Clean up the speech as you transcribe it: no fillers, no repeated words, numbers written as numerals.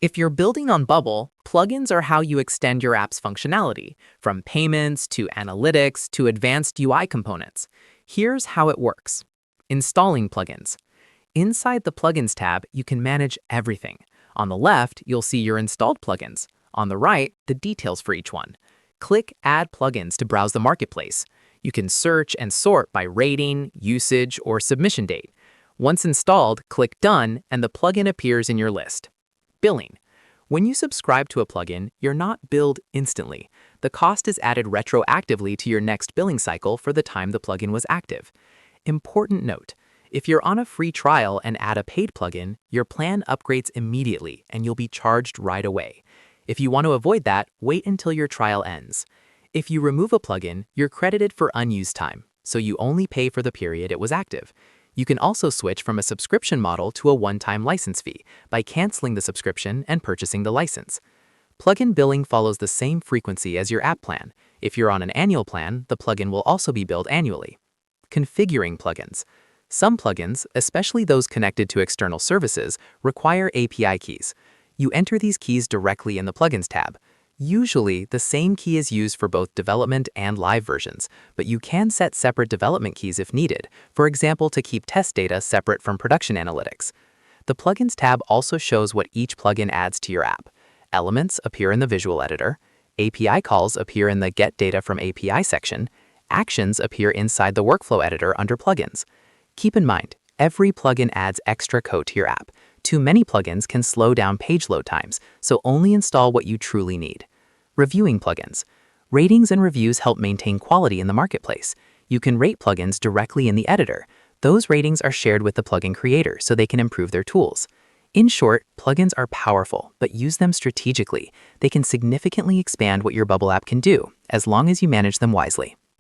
If you're building on Bubble, plugins are how you extend your app's functionality, from payments to analytics to advanced UI components. Here's how it works. Installing plugins. Inside the Plugins tab, you can manage everything. On the left, you'll see your installed plugins. On the right, the details for each one. Click Add Plugins to browse the marketplace. You can search and sort by rating, usage, or submission date. Once installed, click Done, and the plugin appears in your list. Billing. When you subscribe to a plugin, you're not billed instantly. The cost is added retroactively to your next billing cycle for the time the plugin was active. Important note: if you're on a free trial and add a paid plugin, your plan upgrades immediately and you'll be charged right away. If you want to avoid that, wait until your trial ends. If you remove a plugin, you're credited for unused time, so you only pay for the period it was active. You can also switch from a subscription model to a one-time license fee by canceling the subscription and purchasing the license. Plugin billing follows the same frequency as your app plan. If you're on an annual plan, the plugin will also be billed annually. Configuring plugins. Some plugins, especially those connected to external services, require API keys. You enter these keys directly in the Plugins tab. Usually, the same key is used for both development and live versions, but you can set separate development keys if needed, for example to keep test data separate from production analytics. The Plugins tab also shows what each plugin adds to your app. Elements appear in the visual editor, API calls appear in the Get Data from API section, actions appear inside the workflow editor under Plugins. Keep in mind, every plugin adds extra code to your app. Too many plugins can slow down page load times, so only install what you truly need. Reviewing plugins. Ratings and reviews help maintain quality in the marketplace. You can rate plugins directly in the editor. Those ratings are shared with the plugin creator so they can improve their tools. In short, plugins are powerful, but use them strategically. They can significantly expand what your Bubble app can do, as long as you manage them wisely.